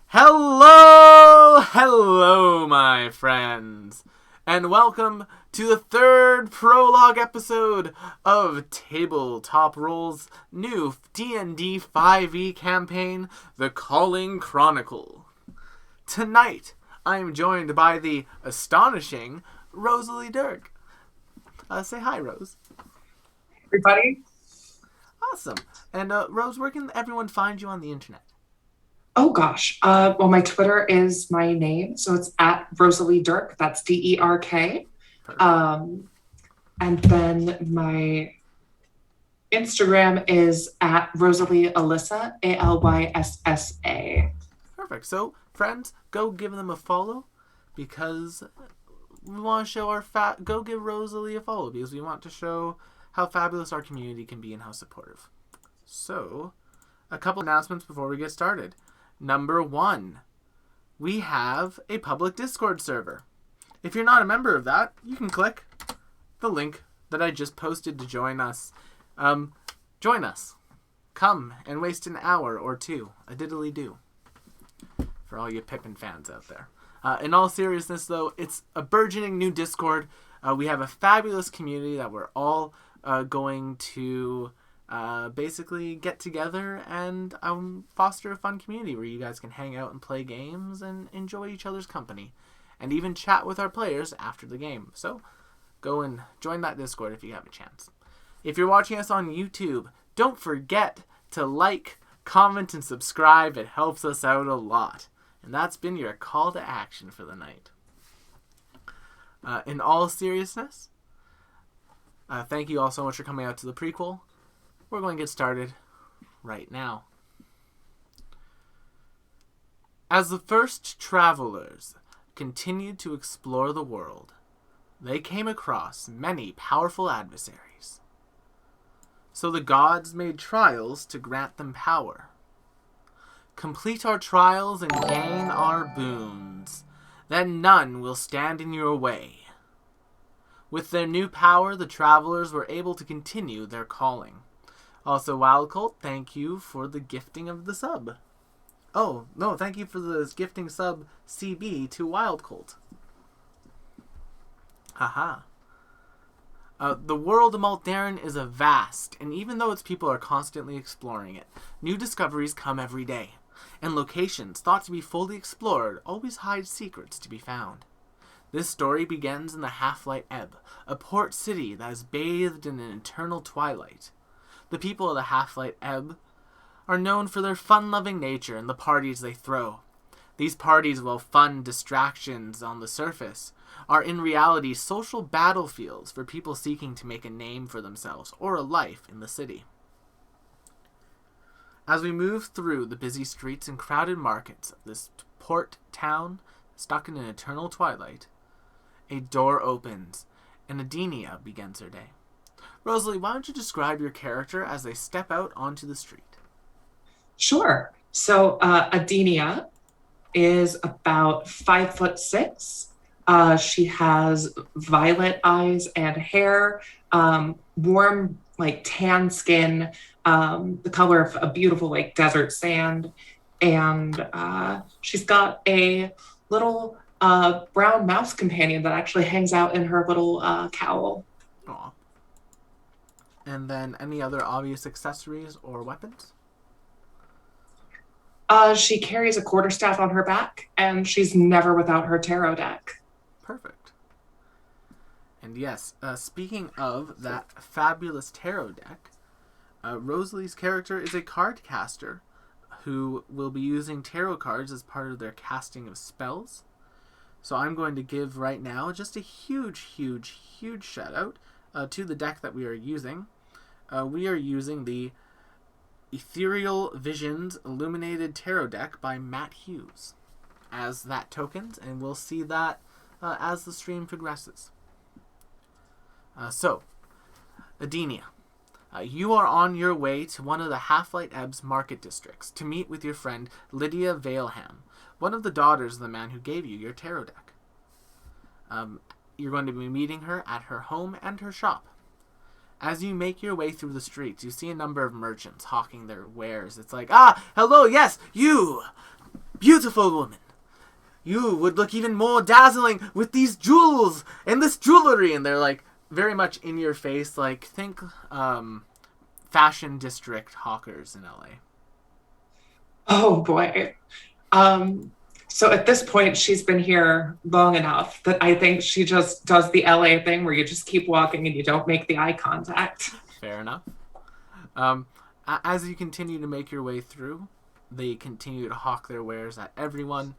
Hello, my friends, and welcome to the third prologue episode of Tabletop Roll's new D&D 5e campaign, The Calling Chronicle. Tonight, I am joined by the astonishing Rosalie Dirk. Say hi, Rose. Everybody. Awesome. And Rose, where can everyone find you on the internet? Oh gosh. Well, my Twitter is my name, so it's at Rosalie Dirk. That's DERK. Perfect. And then my Instagram is at Rosalie Alyssa, ALYSSA. Perfect. So, friends, go give them a follow because we want to show go give Rosalie a follow because we want to show how fabulous our community can be and how supportive. So, a couple announcements before we get started. Number 1, we have a public Discord server. If you're not a member of that, you can click the link that I just posted to join us. Join us. Come and waste an hour or two. A diddly do. For all you Pippin fans out there. In all seriousness, though, it's a burgeoning new Discord. We have a fabulous community that we're all going to basically get together and foster a fun community where you guys can hang out and play games and enjoy each other's company. And even chat with our players after the game. So, go and join that Discord if you have a chance. If you're watching us on YouTube, don't forget to like, comment, and subscribe. It helps us out a lot. And that's been your call to action for the night. In all seriousness, thank you all so much for coming out to the prequel. We're going to get started right now. As the first travelers continued to explore the world, they came across many powerful adversaries. So the gods made trials to grant them power. Complete our trials and gain our boons. Then none will stand in your way. With their new power, the travelers were able to continue their calling. Also, Wild Cult, thank you for the gifting of the sub. Oh, no, thank you for the gifting sub CB to Wild Cult. Haha. The world of Maltharin is a vast, and even though its people are constantly exploring it, new discoveries come every day, and locations thought to be fully explored always hide secrets to be found. This story begins in the Half-light Ebb, a port city that is bathed in an eternal twilight. The people of the Half-light Ebb are known for their fun-loving nature and the parties they throw. These parties, while fun distractions on the surface, are in reality social battlefields for people seeking to make a name for themselves or a life in the city. As we move through the busy streets and crowded markets of this port town stuck in an eternal twilight, a door opens and Adenia begins her day. Rosalie, why don't you describe your character as they step out onto the street? Sure. So Adenia is about 5'6". She has violet eyes and hair, warm, like tan skin, the color of a beautiful like desert sand, and she's got a little brown mouse companion that actually hangs out in her little cowl. Aw. And then any other obvious accessories or weapons? She carries a quarterstaff on her back, and she's never without her tarot deck. Perfect. And yes, speaking of that fabulous tarot deck, Rosalie's character is a card caster who will be using tarot cards as part of their casting of spells. So I'm going to give right now just a huge shout out to the deck that we are using. We are using the Ethereal Visions Illuminated Tarot deck by Matt Hughes as that tokens, and we'll see that as the stream progresses. So, Adenia, you are on your way to one of the Half-light Ebb's market districts to meet with your friend Lydia Valeham, one of the daughters of the man who gave you your tarot deck. You're going to be meeting her at her home and her shop. As you make your way through the streets, you see a number of merchants hawking their wares. It's like, hello, yes, you! Beautiful woman, you would look even more dazzling with these jewels and this jewelry. And they're like very much in your face. Like think fashion district hawkers in LA. Oh boy. So at this point, she's been here long enough that I think she just does the LA thing where you just keep walking and you don't make the eye contact. Fair enough. As you continue to make your way through, they continue to hawk their wares at everyone.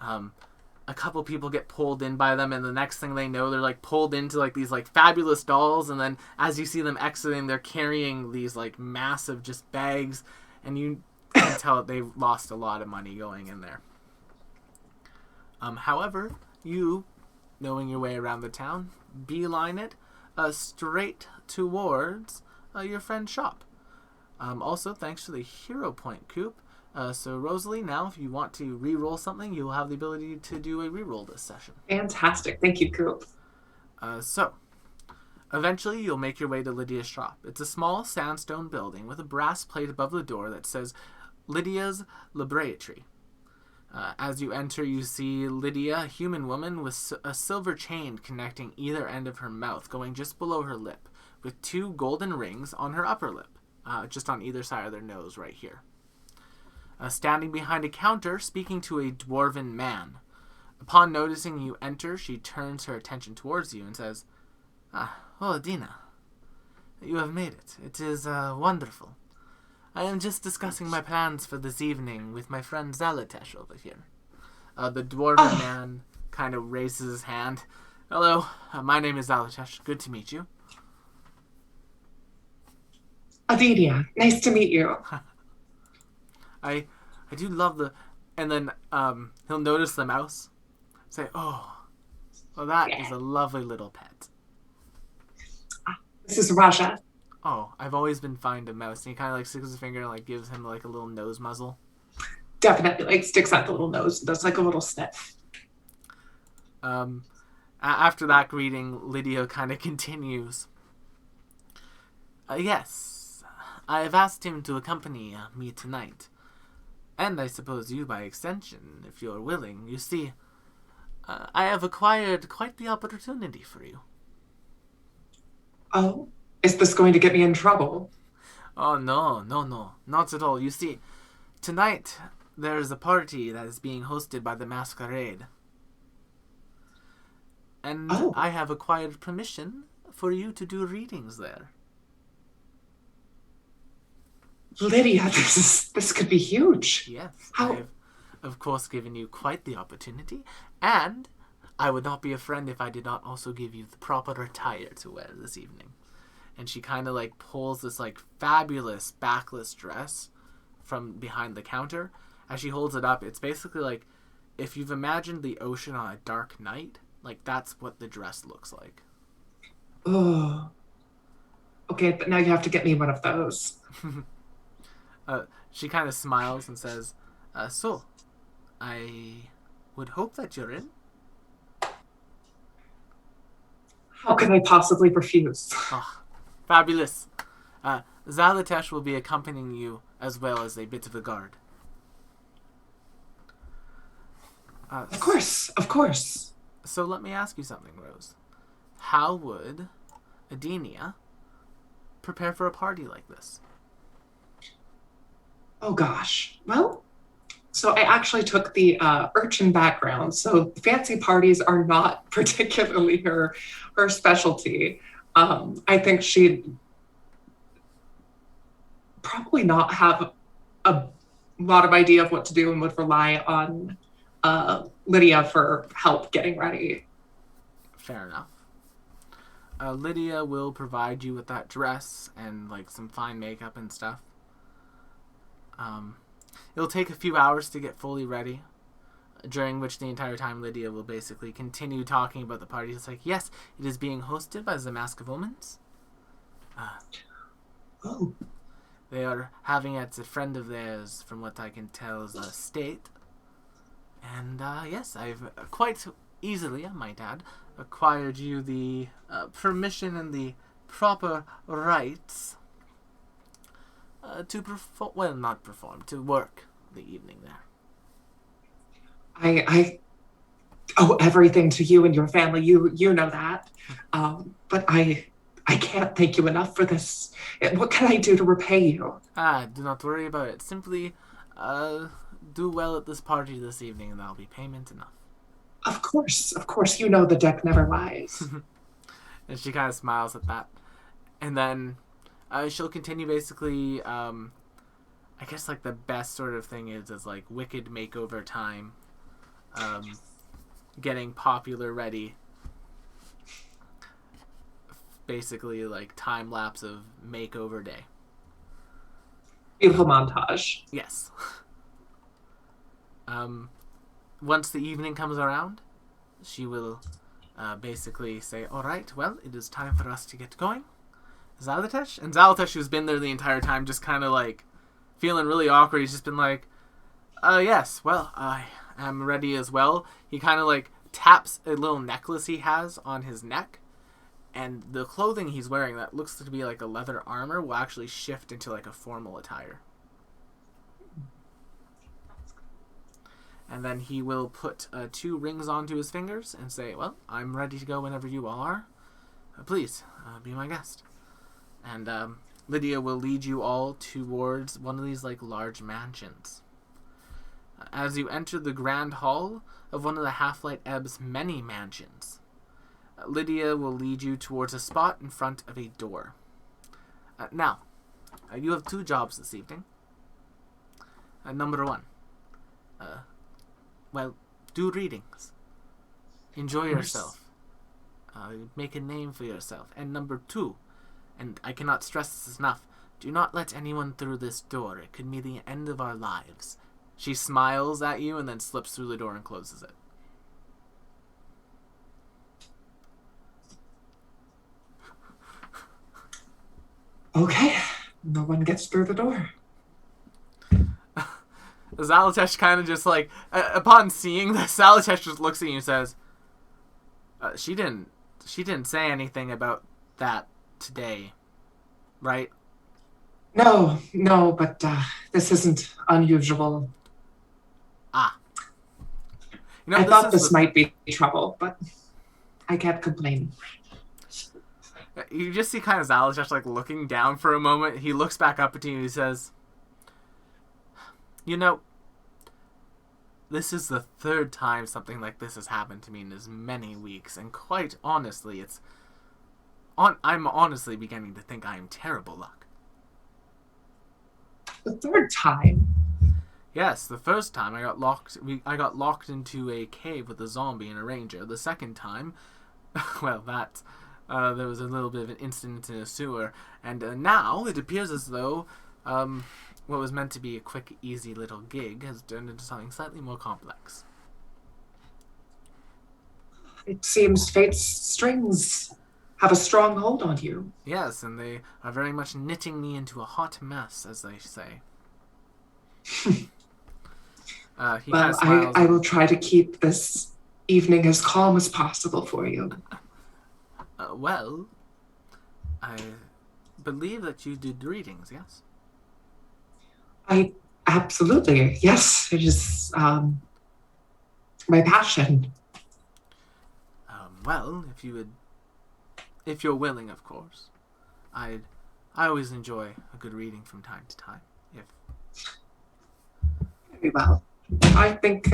A couple people get pulled in by them, and the next thing they know, they're like pulled into like these like fabulous dolls. And then as you see them exiting, they're carrying these like massive just bags, and you can tell they've lost a lot of money going in there. However, you, knowing your way around the town, beeline it straight towards your friend's shop. Also, thanks to the hero point coup. So, Rosalie, now if you want to re-roll something, you'll have the ability to do a re-roll this session. Fantastic. Thank you, Coop. So, eventually you'll make your way to Lydia's shop. It's a small sandstone building with a brass plate above the door that says Lydia's Laboratory. As you enter, you see Lydia, a human woman with a silver chain connecting either end of her mouth, going just below her lip, with 2 golden rings on her upper lip, just on either side of their nose right here. Standing behind a counter, speaking to a dwarven man. Upon noticing you enter, she turns her attention towards you and says, "Oh, Adenia, you have made it. It is wonderful. I am just discussing my plans for this evening with my friend Zalatesh over here." The dwarven man kind of raises his hand. "Hello, my name is Zalatesh. Good to meet you." Adenia, nice to meet you. I do love the... And then he'll notice the mouse. Say, "Oh, well, that is a lovely little pet." This is Raja. "Oh, I've always been fine to mouse." And he kind of like sticks his finger and like gives him like a little nose muzzle. Definitely like sticks out the little nose, does like a little sniff. After that greeting, Lydia kind of continues. "Yes, I have asked him to accompany me tonight. And I suppose you by extension, if you're willing. You see, I have acquired quite the opportunity for you." Oh, is this going to get me in trouble? "Oh, no, not at all. You see, tonight there's a party that is being hosted by the Masquerade. And I have acquired permission for you to do readings there." Lydia, this could be huge. "Yes, How? I've, of course, given you quite the opportunity. And I would not be a friend if I did not also give you the proper attire to wear this evening." And she kind of like pulls this like fabulous backless dress from behind the counter. As she holds it up, it's basically like if you've imagined the ocean on a dark night, like that's what the dress looks like. Oh. Okay, but now you have to get me one of those. She kind of smiles and says, "So, I would hope that you're in." How can I possibly refuse? Oh, fabulous. Zalatesh will be accompanying you as well as a bit of a guard. Of course. So let me ask you something, Rose. How would Adenia prepare for a party like this? Oh gosh. Well, so I actually took the urchin background. So fancy parties are not particularly her specialty. I think she'd probably not have a lot of idea of what to do and would rely on Lydia for help getting ready. Fair enough. Lydia will provide you with that dress and like some fine makeup and stuff. It'll take a few hours to get fully ready, during which the entire time Lydia will basically continue talking about the party. It's like, yes, it is being hosted by the Mask of Omens. They are having it at a friend of theirs, from what I can tell, is a state. And yes, I've quite easily, I might add, acquired you the permission and the proper rights to perform, well, not perform, to work the evening there. I owe everything to you and your family. You know that. But I can't thank you enough for this. What can I do to repay you? Do not worry about it. Simply, do well at this party this evening, and that'll be payment enough. Of course, you know the deck never lies. And she kind of smiles at that. And then she'll continue basically, I guess like the best sort of thing is like Wicked makeover time. Getting popular ready. Basically like time lapse of makeover day. Beautiful montage. Yes. Once the evening comes around, she will basically say, alright, well, it is time for us to get going. Zalatesh? And Zalatesh, who's been there the entire time, just kind of like feeling really awkward, he's just been like, yes, well, I am ready as well. He kind of like taps a little necklace he has on his neck, and the clothing he's wearing that looks to be like a leather armor will actually shift into like a formal attire. And then he will put 2 rings onto his fingers and say, well, I'm ready to go whenever you all are. Please, be my guest. And Lydia will lead you all towards one of these like large mansions. As you enter the grand hall of one of the Half-light Ebb's many mansions, Lydia will lead you towards a spot in front of a door. Now, you have 2 jobs this evening. Number 1, well, do readings. Enjoy yourself. Make a name for yourself. And number 2, and I cannot stress this enough, do not let anyone through this door. It could be the end of our lives. She smiles at you and then slips through the door and closes it. Okay, no one gets through the door. Zalatesh kind of just like, upon seeing this, Zalatesh just looks at you and says, she didn't say anything about that today, right? No, but this isn't unusual. You know, I thought this might be trouble, but I can't complain. You just see kind of Zalatesh like looking down for a moment. He looks back up at you and he says, you know, this is the 3rd time something like this has happened to me in as many weeks, and quite honestly, I'm honestly beginning to think I am terrible luck. The 3rd time? Yes, the first time I got locked into a cave with a zombie and a ranger. The 2nd time, well, there was a little bit of an incident in a sewer, and now it appears as though what was meant to be a quick, easy little gig has turned into something slightly more complex. It seems fate's strings have a strong hold on you. Yes, and they are very much knitting me into a hot mess, as they say. Well, I will try to keep this evening as calm as possible for you. Well, I believe that you did readings, yes? Absolutely, yes. It is my passion. Well, if you're willing, of course. I always enjoy a good reading from time to time. Very well. I think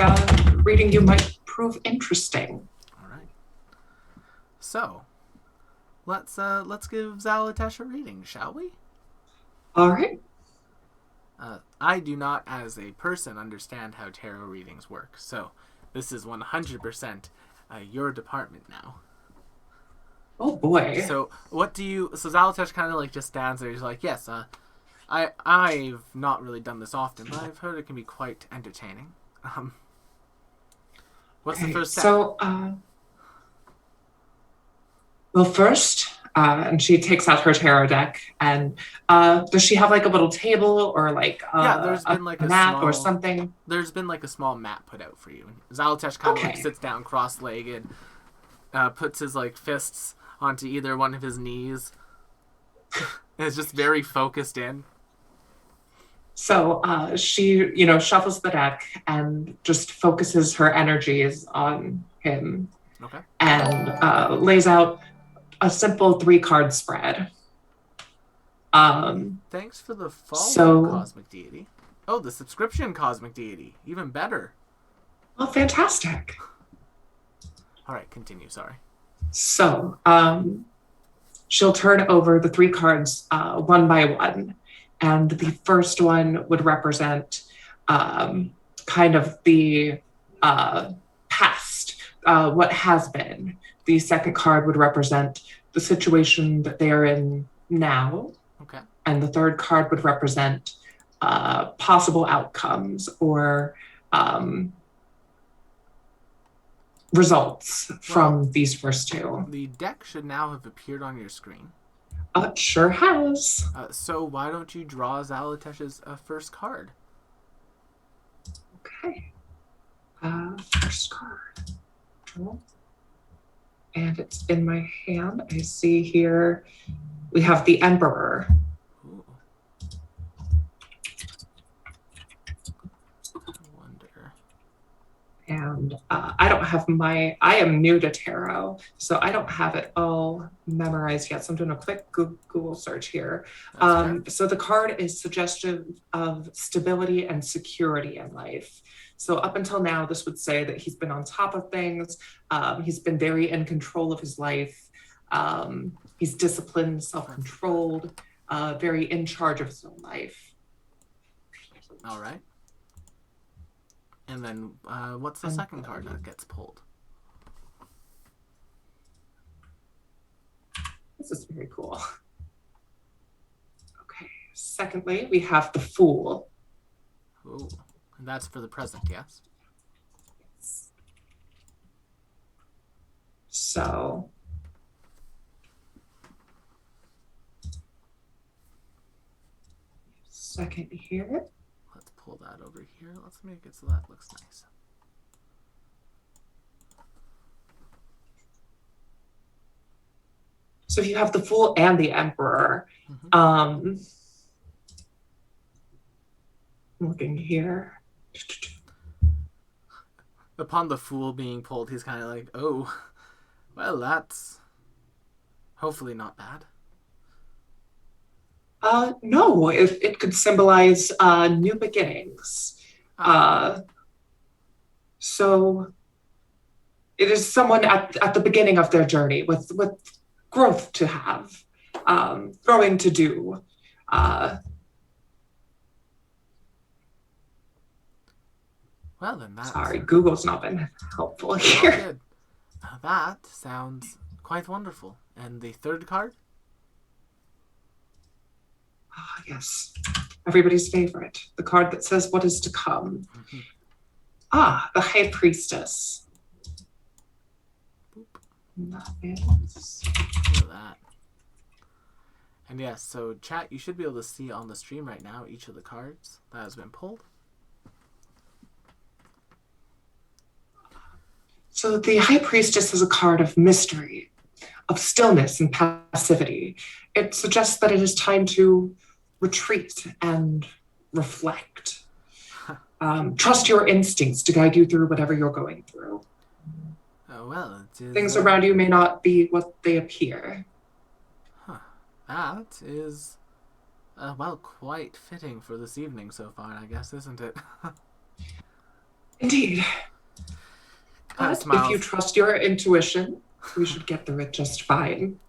reading you might prove interesting. All right. So, let's give Zalatesh a reading, shall we? All right. I do not, as a person, understand how tarot readings work, so this is 100% your department now. Oh boy. So Zalatesh kind of like just stands there. He's like, yes, I've not really done this often, but I've heard it can be quite entertaining. What's the first step? So, well, first, and she takes out her tarot deck, and does she have like a little table or like there's been like a mat small, or something? There's been like a small mat put out for you. Zalatesh kind of like sits down cross-legged, puts his like fists onto either one of his knees. And is just very focused in. So she, shuffles the deck and just focuses her energies on him Okay. and lays out a simple 3-card spread. Thanks for the follow, So, Cosmic Deity. Oh, the subscription Cosmic Deity. Even better. well, fantastic. All right, continue. Sorry. So, she'll turn over the 3 cards one by one. And the first one would represent kind of the past, what has been. The second card would represent the situation that they are in now. Okay. And the third card would represent possible outcomes or results from these first 2. The deck should now have appeared on your screen. It sure has. So why don't you draw Zalatesh's first card? Okay. First card. Draw. And it's in my hand. I see here we have the Emperor. Ooh. I wonder. And I don't have I am new to tarot, so I don't have it all memorized yet. So I'm doing a quick Google search here. So the card is suggestive of stability and security in life. So up until now, this would say that he's been on top of things. He's been very in control of his life. He's disciplined, self-controlled, very in charge of his own life. All right. And then what's the second card that gets pulled? This is very cool. Okay. Secondly, we have the Fool. Ooh. And that's for the present, yes? So second here. Let's pull that over here. Let's make it so that looks nice. So if you have the Fool and the Emperor, I'm looking here. Upon the Fool being pulled, he's kind of like, oh, well, that's hopefully not bad. No, it could symbolize new beginnings. So it is someone at the beginning of their journey with growth to have, growing to do. Well, then that's... Sorry, Google's not been helpful here. Good. That sounds quite wonderful. And the third card? Ah, yes. Everybody's favorite. The card that says what is to come. Ah, the High Priestess. Look at that. And yes, so chat, you should be able to see on the stream right now each of the cards that has been pulled. So the High Priestess is a card of mystery, of stillness and passivity. It suggests that it is time to retreat and reflect. Trust your instincts to guide you through whatever you're going through. Oh, well, it is, things around you may not be what they appear. That is, well, quite fitting for this evening so far, I guess, isn't it? Indeed. But if you trust your intuition, we should get through it just fine.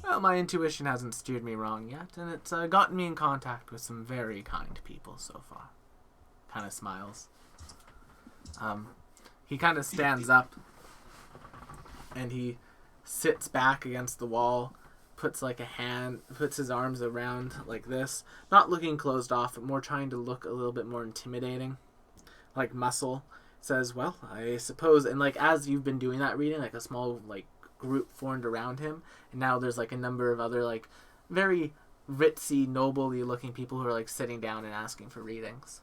Well, my intuition hasn't steered me wrong yet, and it's gotten me in contact with some very kind people so far. Kind of smiles. He kind of stands up, and he sits back against the wall, puts his arms around like this, not looking closed off, but more trying to look a little bit more intimidating, like muscle. Says, well, I suppose, and like as you've been doing that reading, like a small like group formed around him, and now there's like a number of other like very ritzy, noble-y looking people who are like sitting down and asking for readings.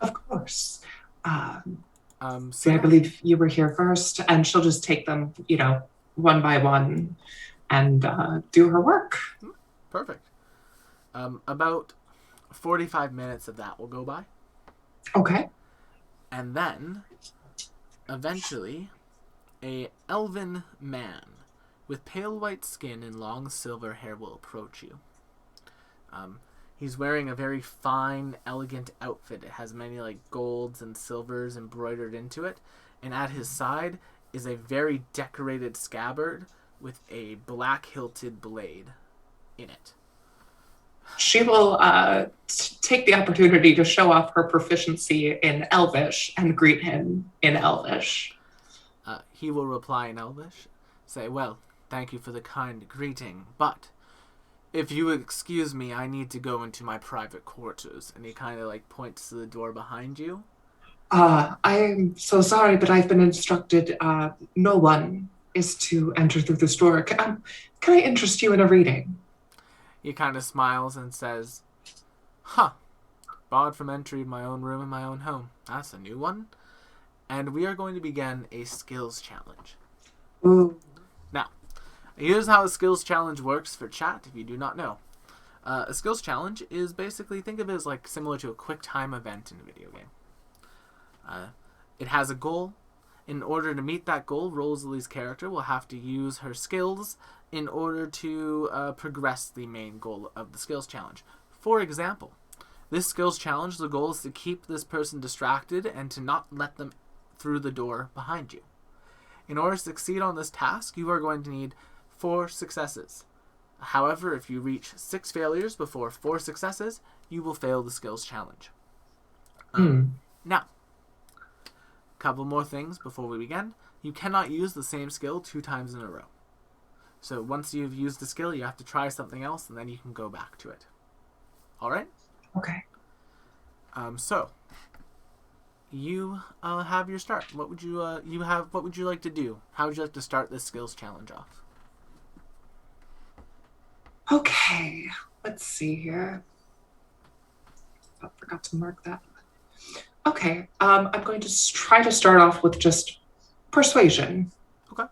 Of course. So I believe you were here first, and she'll just take them, one by one, and do her work. Perfect. About 45 minutes of that will go by. Okay. And then, eventually, a elven man with pale white skin and long silver hair will approach you. He's wearing a very fine, elegant outfit. It has many golds and silvers embroidered into it. And at his side is a very decorated scabbard with a black hilted blade in it. She will take the opportunity to show off her proficiency in Elvish and greet him in Elvish. He will reply in Elvish, say, "Well, thank you for the kind greeting, but if you would excuse me, I need to go into my private quarters." And he kind of points to the door behind you. I am so sorry, but I've been instructed no one is to enter through this door. Can I interest you in a reading? He kind of smiles and says, "Huh, barred from entry in my own room in my own home. That's a new one." And we are going to begin a skills challenge. Ooh. Now, here's how a skills challenge works for chat, if you do not know. A skills challenge is basically, think of it as similar to a quick time event in a video game. It has a goal. In order to meet that goal, Rosalie's character will have to use her skills in order to progress the main goal of the skills challenge. For example, this skills challenge, the goal is to keep this person distracted and to not let them through the door behind you. In order to succeed on this task, you are going to need 4 successes. However, if you reach 6 failures before 4 successes, you will fail the skills challenge. Now, a couple more things before we begin. You cannot use the same skill 2 times in a row. So once you've used the skill, you have to try something else, and then you can go back to it. All right? Okay. So you have your start. What would you What would you like to do? How would you like to start this skills challenge off? Okay. Let's see here. I forgot to mark that. Okay. I'm going to try to start off with just persuasion. Okay.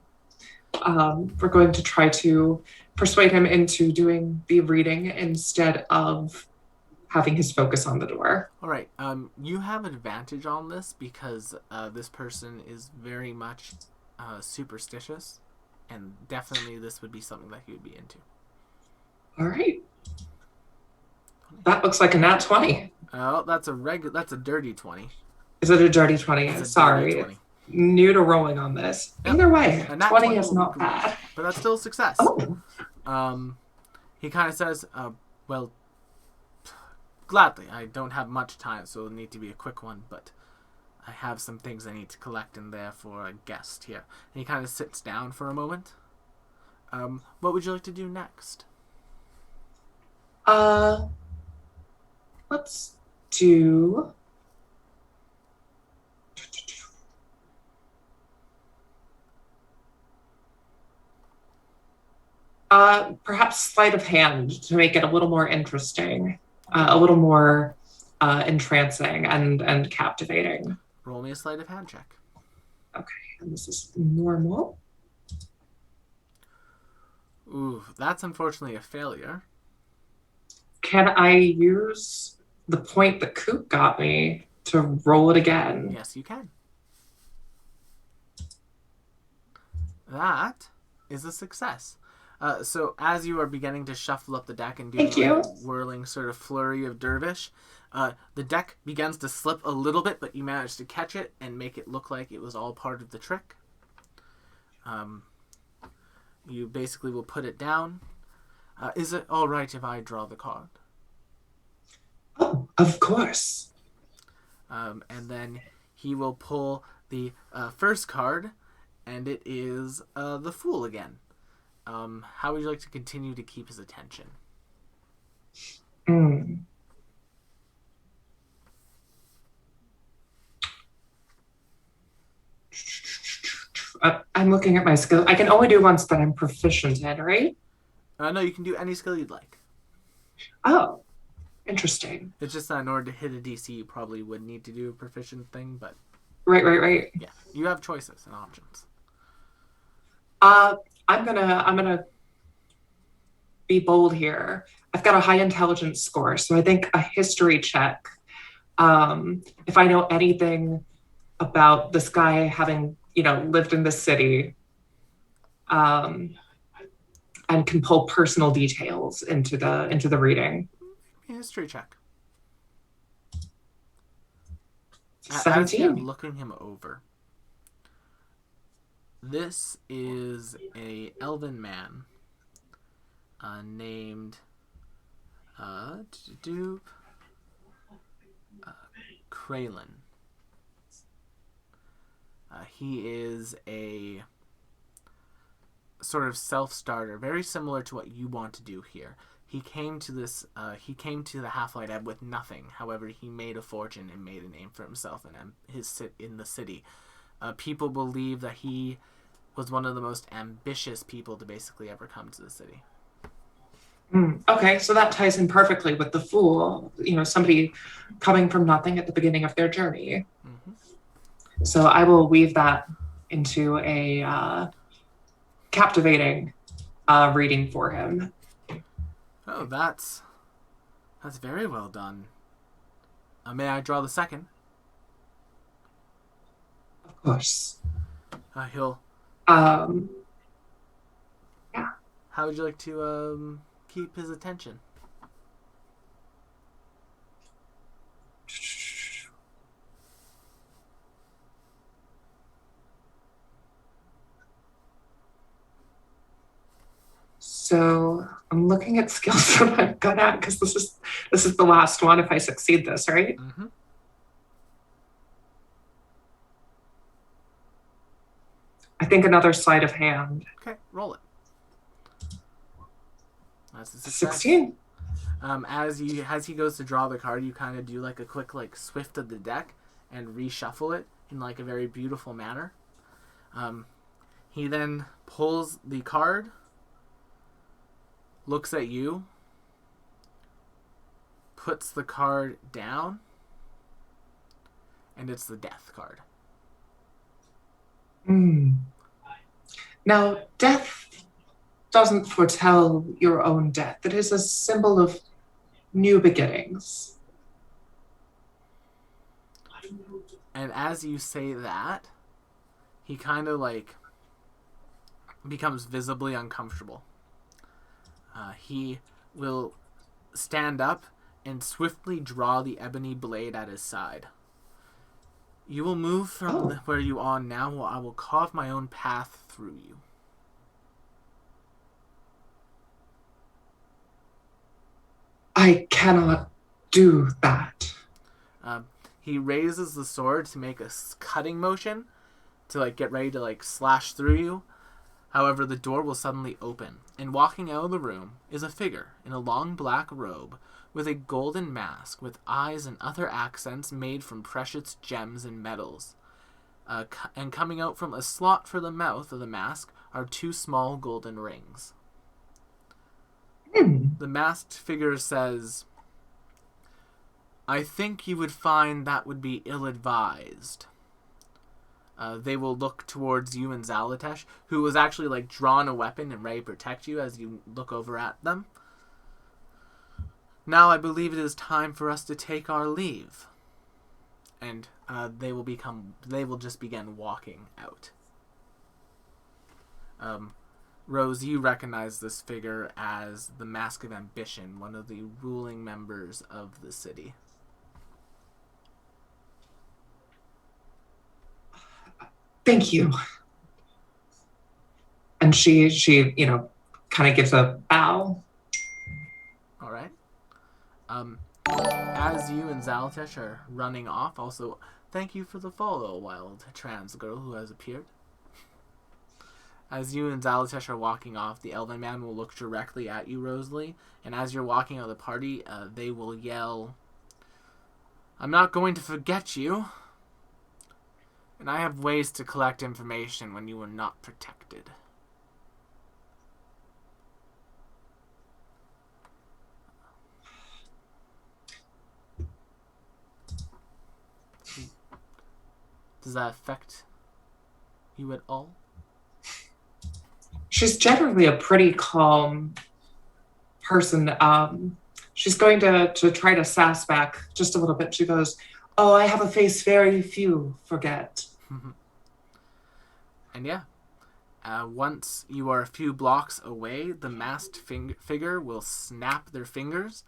We're going to try to persuade him into doing the reading instead of having his focus on the door. All right. You have advantage on this because this person is very much superstitious, and definitely this would be something that he would be into. All right. That looks like a nat 20. Oh, that's a dirty 20. Is it a dirty 20? It's a Sorry. dirty 20. New to rolling on this. Yep. Either way, And that 20 is not bad. But that's still a success. Oh. He kind of says, well, gladly. I don't have much time, so it'll need to be a quick one, but I have some things I need to collect in there for a guest here. And he kind of sits down for a moment. What would you like to do next? Let's do... perhaps sleight of hand to make it a little more interesting, a little more entrancing and captivating. Roll me a sleight of hand check. Okay, and this is normal. Ooh, that's unfortunately a failure. Can I use the point that Coop got me to roll it again? Yes, you can. That is a success. So as you are beginning to shuffle up the deck and doing a whirling sort of flurry of dervish, the deck begins to slip a little bit, but you manage to catch it and make it look like it was all part of the trick. You basically will put it down. Is it all right if I draw the card? Oh, of course. And then he will pull the first card, and it is the Fool again. How would you like to continue to keep his attention? I'm looking at my skill. I can only do ones that I'm proficient in, right? No, you can do any skill you'd like. Oh, interesting. It's just that in order to hit a DC, you probably would need to do a proficient thing, but... Right. Yeah, you have choices and options. I'm gonna be bold here. I've got a high intelligence score, so I think a history check. If I know anything about this guy having, lived in this city, um, and can pull personal details into the reading. History check. As you're 17. looking him over, this is a elven man named Kralin. He is a sort of self-starter, very similar to what you want to do here. He came to the Half-light Ebb with nothing. However, he made a fortune and made a name for himself in the city. People believe that he was one of the most ambitious people to basically ever come to the city. Okay, so that ties in perfectly with the Fool, somebody coming from nothing at the beginning of their journey. Mm-hmm. So I will weave that into a captivating reading for him. Oh, that's very well done. May I draw the second? Of course. He'll. Yeah. How would you like to keep his attention? So I'm looking at skills that I'm good at because this is the last one if I succeed this, right? Mm-hmm. I think another sleight of hand. Okay, roll it. That's a success. 16. As he goes to draw the card, you kind of do like a quick swift of the deck and reshuffle it in like a very beautiful manner. He then pulls the card, looks at you, puts the card down, and it's the death card. Now, death doesn't foretell your own death. It is a symbol of new beginnings. And as you say that, he kind of becomes visibly uncomfortable. He will stand up and swiftly draw the ebony blade at his side. You will move from where you are now, while I will carve my own path through you. I cannot do that. He raises the sword to make a cutting motion to get ready to slash through you. However, the door will suddenly open, and walking out of the room is a figure in a long black robe with a golden mask with eyes and other accents made from precious gems and metals. And coming out from a slot for the mouth of the mask are two small golden rings. The masked figure says, "I think you would find that would be ill-advised." They will look towards you and Zalatesh, who was actually drawn a weapon and ready to protect you as you look over at them. "Now I believe it is time for us to take our leave." And they will just begin walking out. Rose, you recognize this figure as the Mask of Ambition, one of the ruling members of the city. Thank you. And she kind of gives a bow. All right. As you and Zalatesh are running off, also, thank you for the follow, wild trans girl who has appeared. As you and Zalatesh are walking off, the elven man will look directly at you, Rosalie, and as you're walking out of the party, they will yell, "I'm not going to forget you. And I have ways to collect information when you are not protected." Does that affect you at all? She's generally a pretty calm person, she's going to try to sass back just a little bit. She goes, "Oh, I have a face very few forget." And yeah, once you are a few blocks away, the masked figure will snap their fingers,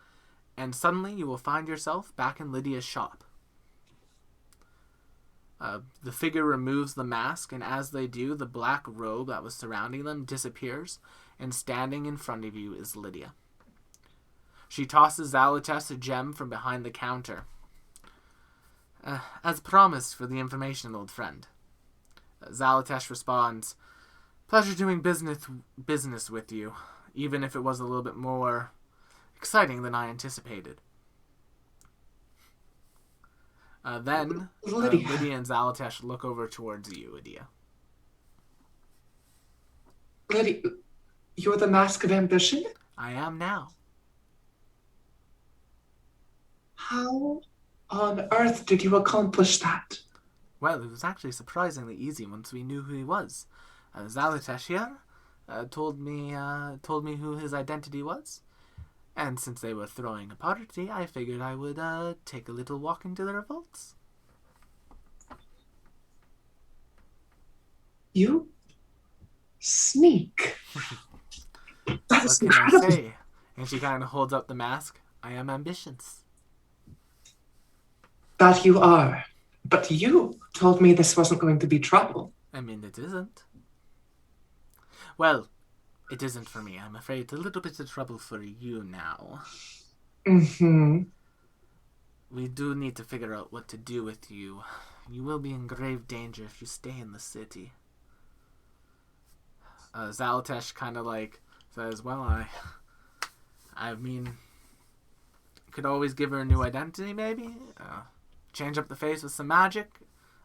and suddenly you will find yourself back in Lydia's shop. The figure removes the mask, and as they do, the black robe that was surrounding them disappears, and standing in front of you is Lydia. She tosses Zalates a gem from behind the counter. As promised for the information, old friend. Zalatesh responds, "Pleasure doing business with you, even if it was a little bit more exciting than I anticipated." Then Lydia and Zalatesh look over towards you, Adia. Lydia, you're the Mask of Ambition? I am now. How on earth did you accomplish that? Well, it was actually surprisingly easy once we knew who he was. Zalatesh here told me who his identity was. And since they were throwing a party, I figured I would take a little walk into their vaults. You sneak. That's what incredible. Can I say? And she kind of holds up the mask. I am ambitious. That you are. But you told me this wasn't going to be trouble. I mean, it isn't. Well, it isn't for me. I'm afraid it's a little bit of trouble for you now. Mm-hmm. We do need to figure out what to do with you. You will be in grave danger if you stay in the city. Zalatesh kind of says, well, I mean, could always give her a new identity, maybe? Change up the face with some magic?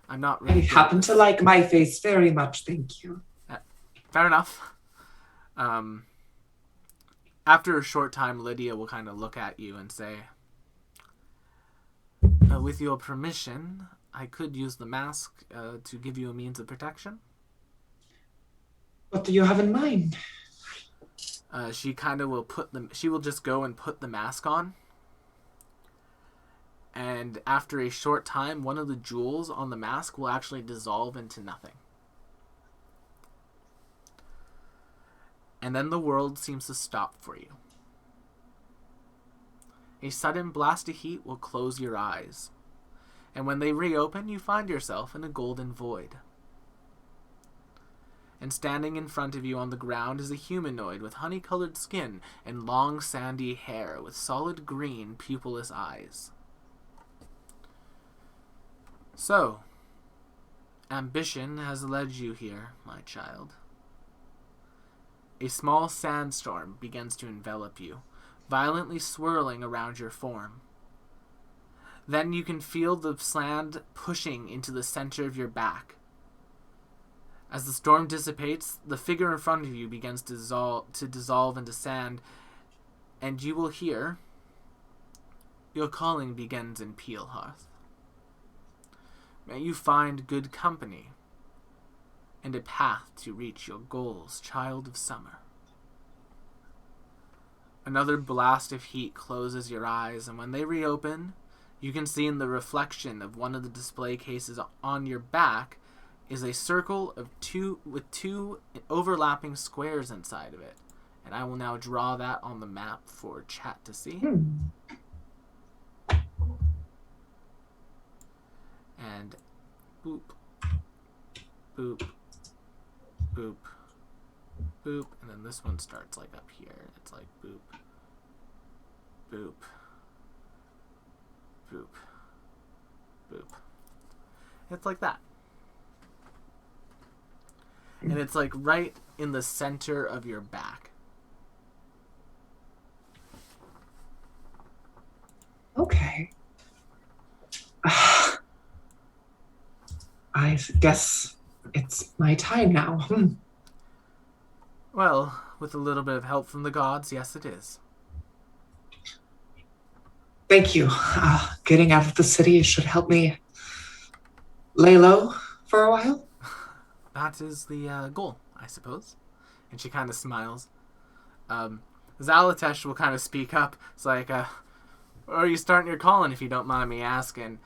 I'm not really... I happen to like my face very much, thank you. Fair enough. After a short time, Lydia will kind of look at you and say, with your permission, I could use the mask to give you a means of protection. What do you have in mind? She kind of will she will just go and put the mask on. And after a short time, one of the jewels on the mask will actually dissolve into nothing. And then the world seems to stop for you. A sudden blast of heat will close your eyes. And when they reopen, you find yourself in a golden void. And standing in front of you on the ground is a humanoid with honey-colored skin and long sandy hair with solid green pupilless eyes. So, ambition has led you here, my child. A small sandstorm begins to envelop you, violently swirling around your form. Then you can feel the sand pushing into the center of your back. As the storm dissipates, the figure in front of you begins to dissolve into sand, and you will hear, "Your calling begins in Peelhearth. May you find good company and a path to reach your goals, child of summer." Another blast of heat closes your eyes, and when they reopen, you can see in the reflection of one of the display cases on your back is a circle of two overlapping squares inside of it. And I will now draw that on the map for chat to see. And boop, boop, boop, boop, and then this one starts like up here. It's like boop, boop, boop, boop. It's like that. And it's like right in the center of your back. Okay. I guess it's my time now. Well, with a little bit of help from the gods, yes it is. Thank you. Getting out of the city should help me lay low for a while. That is the goal, I suppose. And she kind of smiles. Zalatesh will kind of speak up. It's like, or are you starting your calling, if you don't mind me asking?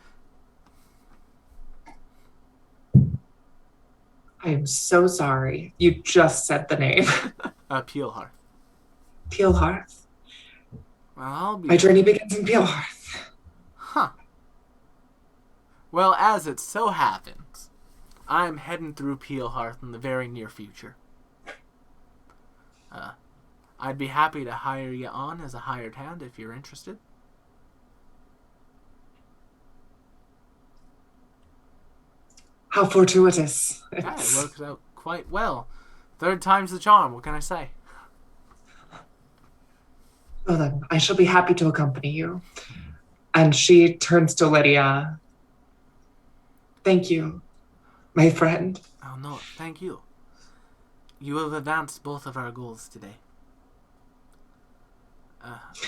I am so sorry. You just said the name. Peelhearth. Peelhearth. Well, I'll be... My journey begins in Peelhearth. Huh. Well, as it so happens, I'm heading through Peelhearth in the very near future. I'd be happy to hire you on as a hired hand if you're interested. How fortuitous. Yeah, it works out quite well. Third time's the charm, what can I say? Well then, I shall be happy to accompany you. And she turns to Lydia. Thank you, my friend. Oh no, thank you. You have advanced both of our goals today.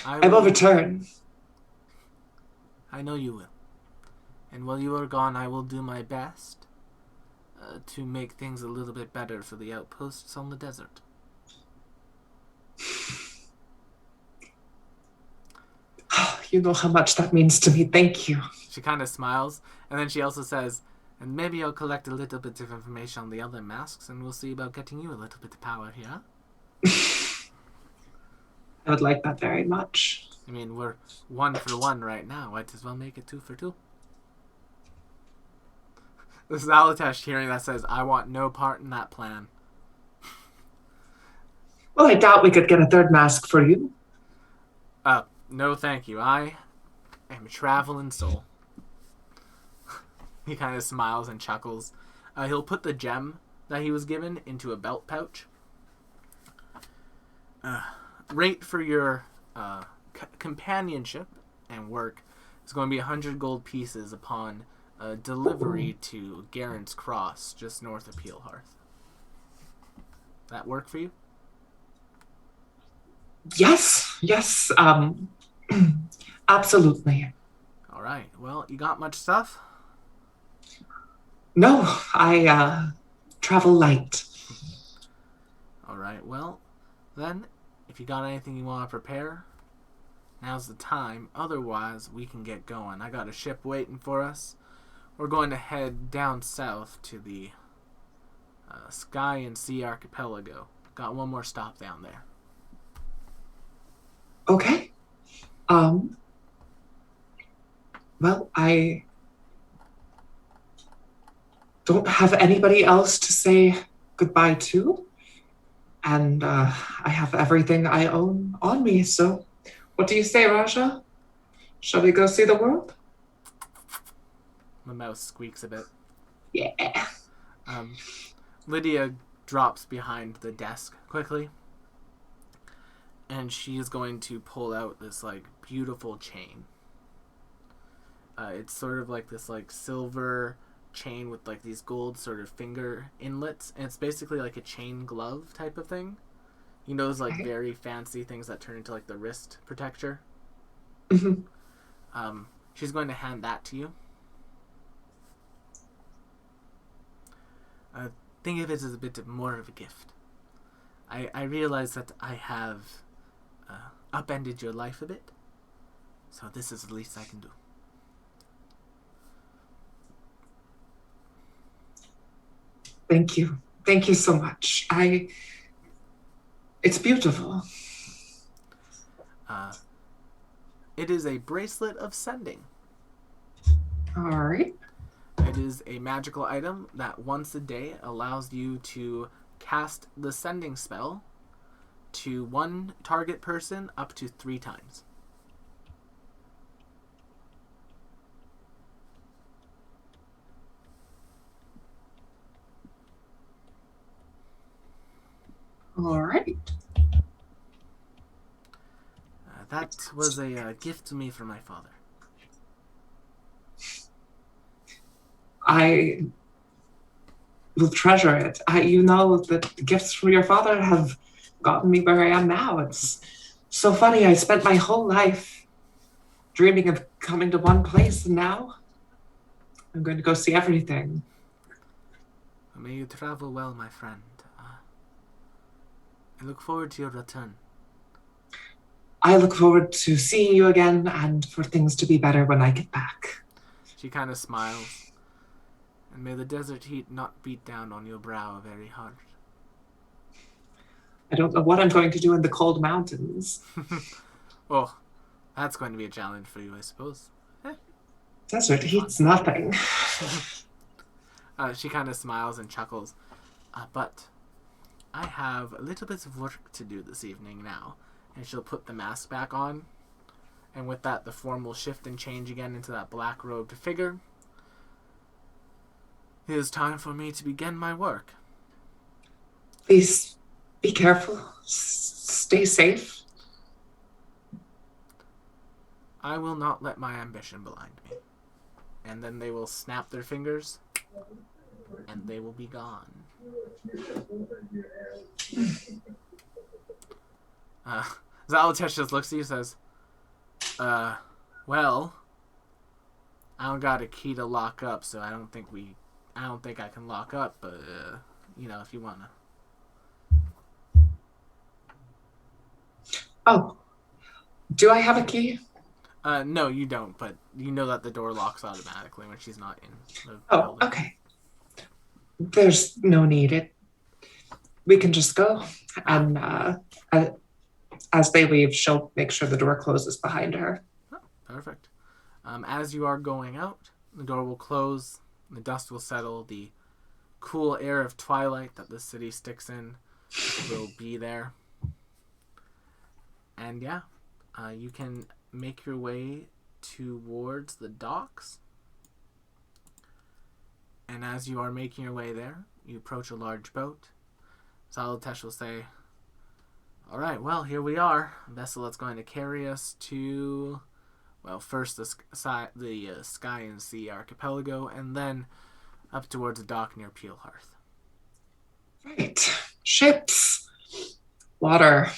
I will return. I know you will. And while you are gone, I will do my best to make things a little bit better for the outposts on the desert. You know how much that means to me. Thank you. She kind of smiles, and then she also says, and maybe I'll collect a little bit of information on the other masks, and we'll see about getting you a little bit of power here. I would like that very much. I mean, we're 1 for 1 right now. Might as well make it 2 for 2. This is Zalatesh hearing that says, I want no part in that plan. Well, I doubt we could get a third mask for you. No thank you. I am a traveling soul. He kind of smiles and chuckles. He'll put the gem that he was given into a belt pouch. Rate for your companionship and work is going to be 100 gold pieces upon delivery to Garen's Cross, just north of Peelhearth. That work for you? Yes, absolutely. All right. Well, you got much stuff? No, I travel light. All right. Well, then, if you got anything you want to prepare, now's the time. Otherwise, we can get going. I got a ship waiting for us. We're going to head down south to the Sky and Sea Archipelago. Got one more stop down there. Okay. Well, I don't have anybody else to say goodbye to. And I have everything I own on me, so what do you say, Raja? Shall we go see the world? My mouse squeaks a bit. Yeah. Lydia drops behind the desk quickly. And she is going to pull out this, like, beautiful chain. It's sort of like this, like, silver chain with, like, these gold sort of finger inlets. And it's basically like a chain glove type of thing. You know those, like, very fancy things that turn into, like, the wrist protector? Mm-hmm. She's going to hand that to you. Think of it as a bit more of a gift. I realize that I have upended your life a bit. So this is the least I can do. Thank you. Thank you so much. It's beautiful. It is a Bracelet of Sending. All right. It is a magical item that once a day allows you to cast the sending spell to one target person up to 3 times. All right. That was a gift to me from my father. I will treasure it. You know that the gifts from your father have gotten me where I am now. It's so funny. I spent my whole life dreaming of coming to one place, and now I'm going to go see everything. May you travel well, my friend. I look forward to your return. I look forward to seeing you again and for things to be better when I get back. She kind of smiles. And may the desert heat not beat down on your brow very hard. I don't know what I'm going to do in the cold mountains. Well, that's going to be a challenge for you, I suppose. Desert heat's nothing. She kind of smiles and chuckles. But I have a little bit of work to do this evening now. And she'll put the mask back on. And with that, the form will shift and change again into that black-robed figure. It is time for me to begin my work. Please be careful. Stay safe. I will not let my ambition blind me. And then they will snap their fingers, and they will be gone. Zalatesh just looks at you and says, well, I don't got a key to lock up, so I don't think I can lock up, but, if you wanna. Oh, do I have a key? No, you don't, but you know that the door locks automatically when she's not in the building. building. Okay. There's no need. We can just go. And as they leave, she'll make sure the door closes behind her. Oh, perfect. As you are going out, the door will close, the dust will settle, the cool air of twilight that the city sticks in will be there. And yeah, you can make your way towards the docks. And as you are making your way there, you approach a large boat. Zalatesh will say, alright, well, here we are. A vessel that's going to carry us to, well, first the Sky and Sea archipelago, and then up towards a dock near Peelhearth. Right. Ships. Water.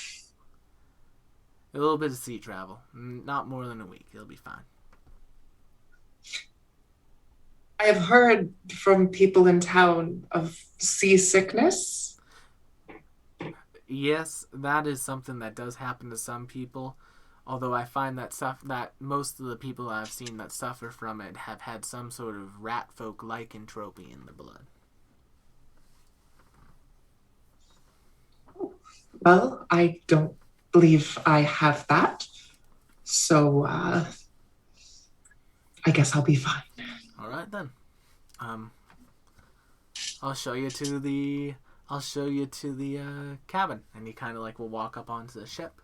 A little bit of sea travel. Not more than a week. It'll be fine. I have heard from people in town of seasickness. Yes, that is something that does happen to some people. Although I find that most of the people I've seen that suffer from it have had some sort of rat folk lycanthropy in the blood. Well, I don't believe I have that. So, I guess I'll be fine. All right then. I'll show you to the cabin, and you kind of will walk up onto the ship.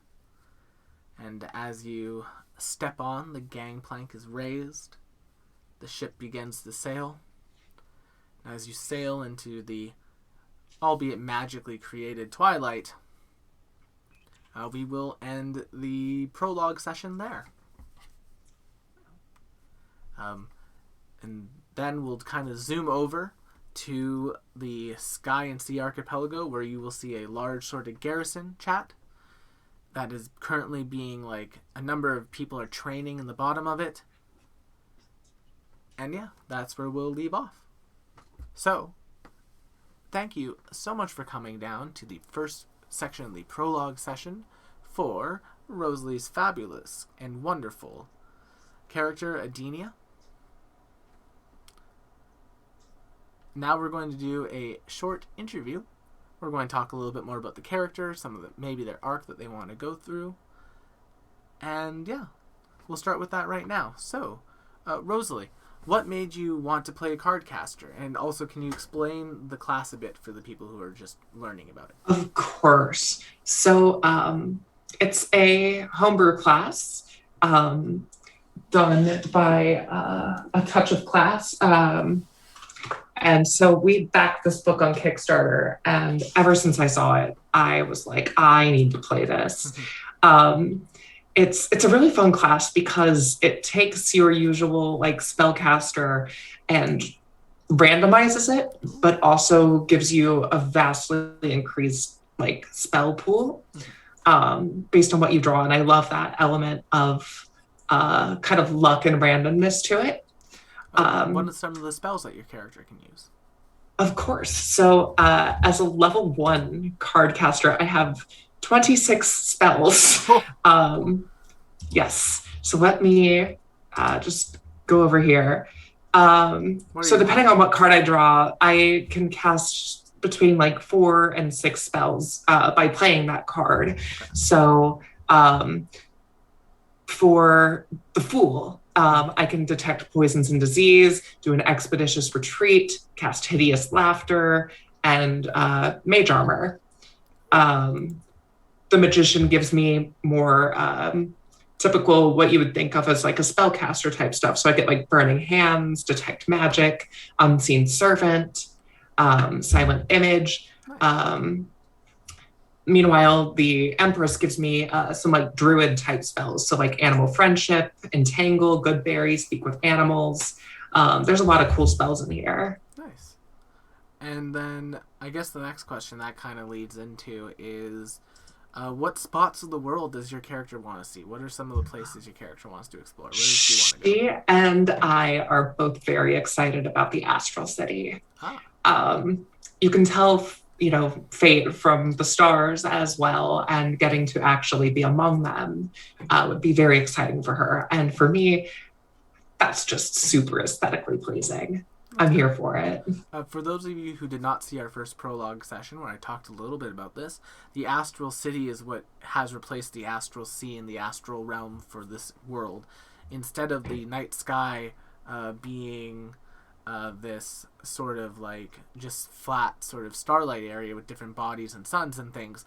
And as you step on, the gangplank is raised. The ship begins to sail. And as you sail into the, albeit magically created, twilight, we will end the prologue session there. And then we'll kind of zoom over to the Sky and Sea archipelago, where you will see a large sort of garrison chat that is currently being, a number of people are training in the bottom of it. And yeah, that's where we'll leave off. So, thank you so much for coming down to the first section of the prologue session for Rosalie's fabulous and wonderful character, Adenia. Now we're going to do a short interview. We're going to talk a little bit more about the character, maybe their arc that they want to go through. And yeah, we'll start with that right now. So, Rosalie, what made you want to play a cardcaster? And also, can you explain the class a bit for the people who are just learning about it? Of course. So, it's a homebrew class done by A Touch of Class. And so we backed this book on Kickstarter, and ever since I saw it, I was like, I need to play this. It's a really fun class because it takes your usual spellcaster and randomizes it, but also gives you a vastly increased spell pool based on what you draw. And I love that element of kind of luck and randomness to it. What are some of the spells that your character can use? Of course. So as a level 1 card caster, I have 26 spells. Yes. So let me just go over here. So depending on what card I draw, I can cast between like 4 and 6 spells by playing that card. Okay. So for the Fool, I can detect poisons and disease, do an expeditious retreat, cast hideous laughter, and mage armor. The Magician gives me more typical what you would think of as like a spellcaster type stuff. So I get like Burning Hands, Detect Magic, Unseen Servant, Silent Image. Meanwhile, the Empress gives me some like druid type spells. So like Animal Friendship, Entangle, Goodberry, Speak with Animals. There's a lot of cool spells in here. Nice. And then I guess the next question that kind of leads into is what spots of the world does your character want to see? What are some of the places your character wants to explore? Where does she want to go? She and I are both very excited about the Astral City. You can tell, you know, fate from the stars as well, and getting to actually be among them would be very exciting for her. And for me, that's just super aesthetically pleasing. I'm here for it. For those of you who did not see our first prologue session where I talked a little bit about this, the Astral City is what has replaced the Astral Sea and the Astral Realm for this world. Instead of the night sky being this sort of like just flat sort of starlight area with different bodies and suns and things,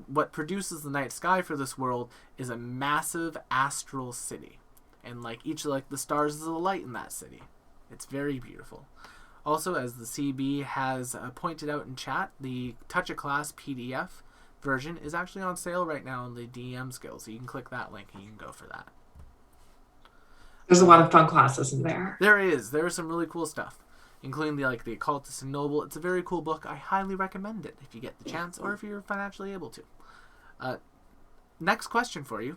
what produces the night sky for this world is a massive astral city. And like each of like the stars is a light in that city. It's very beautiful. Also, as the CB has pointed out in chat, the Touch a Class PDF version is actually on sale right now in the DM Guild, so you can click that link and you can go for that. There's a lot of fun classes in there. There is some really cool stuff, including the Occultist and Noble. It's a very cool book. I highly recommend it if you get the chance or if you're financially able to. Next question for you.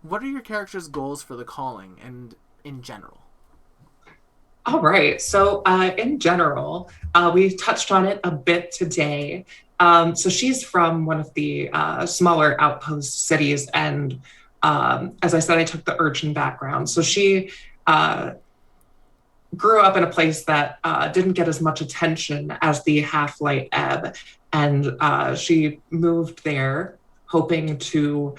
What are your character's goals for the calling and in general? All right. So in general, we touched on it a bit today. So she's from one of the smaller outpost cities. And as I said, I took the urchin background. So she grew up in a place that didn't get as much attention as the Half-light Ebb. And she moved there hoping to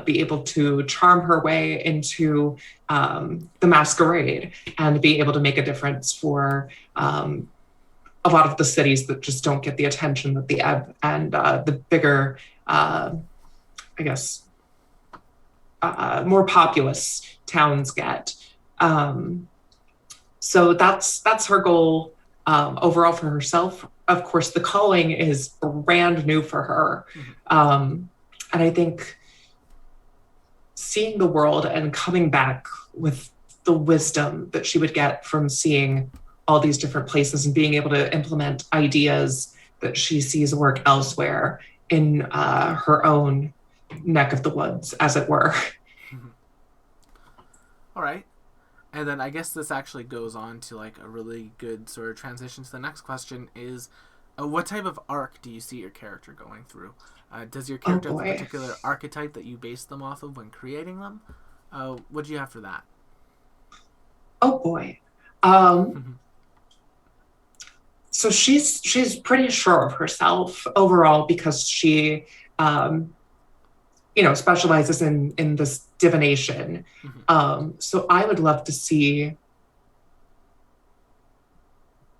be able to charm her way into the masquerade and be able to make a difference for a lot of the cities that just don't get the attention that the Ebb and the bigger, I guess, more populous towns get. So that's her goal overall for herself. Of course, the calling is brand new for her. And I think seeing the world and coming back with the wisdom that she would get from seeing all these different places and being able to implement ideas that she sees work elsewhere in her own neck of the woods, as it were. All right. And then I guess this actually goes on to like a really good sort of transition to the next question is, what type of arc do you see your character going through? Does your character have a particular archetype that you base them off of when creating them? What do you have for that? Oh boy. So she's pretty sure of herself overall because she, specializes in this divination. So I would love to see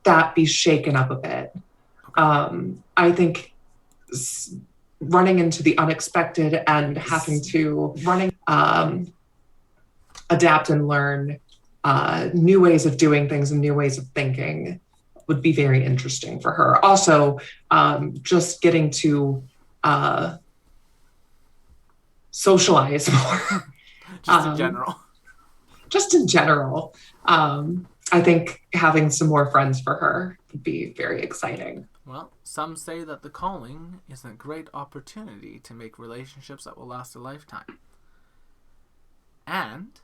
that be shaken up a bit. I think running into the unexpected and having to adapt and learn new ways of doing things and new ways of thinking would be very interesting for her. Also, just getting to socialize more. Just in general. Just in general. I think having some more friends for her would be very exciting. Well, some say that the calling is a great opportunity to make relationships that will last a lifetime. And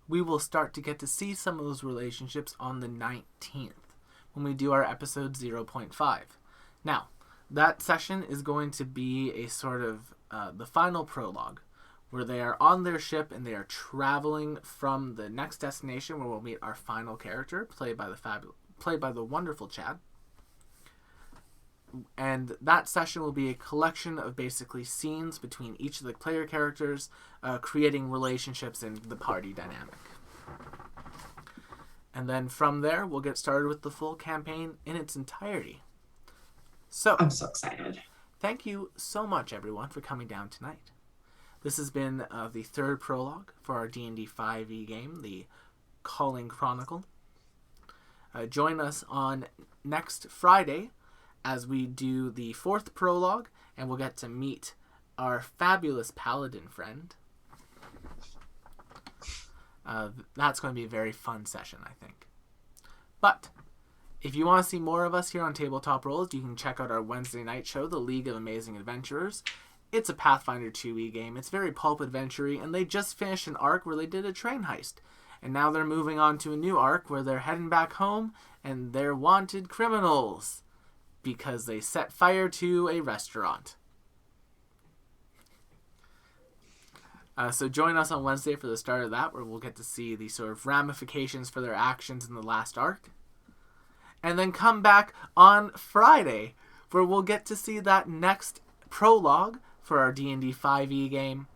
we will start to get to see some of those relationships on the 19th when we do our episode 0.5. Now, That session is going to be a sort of the final prologue, where they are on their ship and they are traveling from the next destination, where we'll meet our final character, played by the wonderful Chad. And that session will be a collection of basically scenes between each of the player characters, creating relationships in the party dynamic. And then from there, we'll get started with the full campaign in its entirety. So, I'm so excited. Thank you so much, everyone, for coming down tonight. This has been the third prologue for our D&D 5e game, the Chronicle. Join us on next Friday as we do the fourth prologue, and we'll get to meet our fabulous paladin friend. That's going to be a very fun session, I think. But if you want to see more of us here on Tabletop Roles, you can check out our Wednesday night show, The League of Amazing Adventurers. It's a Pathfinder 2e game. It's very pulp adventure-y, and they just finished an arc where they did a train heist. And now they're moving on to a new arc where they're heading back home, and they're wanted criminals because they set fire to a restaurant. So join us on Wednesday for the start of that, where we'll get to see the sort of ramifications for their actions in the last arc. And then come back on Friday, where we'll get to see that next prologue for our D&D 5e game.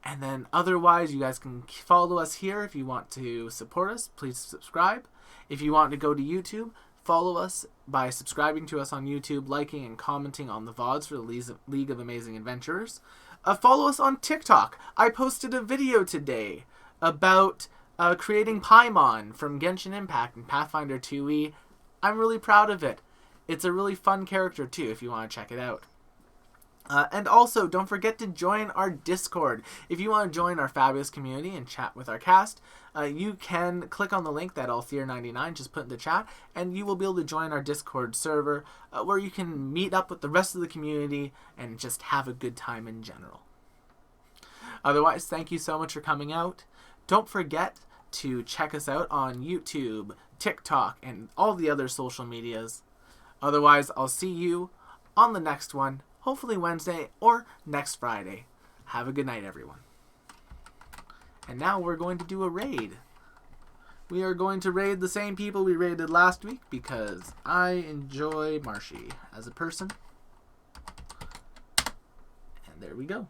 And then otherwise, you guys can follow us here if you want to support us. Please subscribe. If you want to go to YouTube, follow us by subscribing to us on YouTube, liking and commenting on the VODs for the League of Amazing Adventurers. Follow us on TikTok. I posted a video today about creating Paimon from Genshin Impact and Pathfinder 2e. I'm really proud of it. It's a really fun character too, if you want to check it out. And also, don't forget to join our Discord. If you want to join our fabulous community and chat with our cast, you can click on the link that Althier99 just put in the chat, and you will be able to join our Discord server, where you can meet up with the rest of the community and just have a good time in general. Otherwise, thank you so much for coming out. Don't forget to check us out on YouTube, TikTok, and all the other social medias. Otherwise, I'll see you on the next one, hopefully Wednesday or next Friday. Have a good night, everyone. And now we're going to do a raid. We are going to raid the same people we raided last week because I enjoy Marshy as a person. And there we go.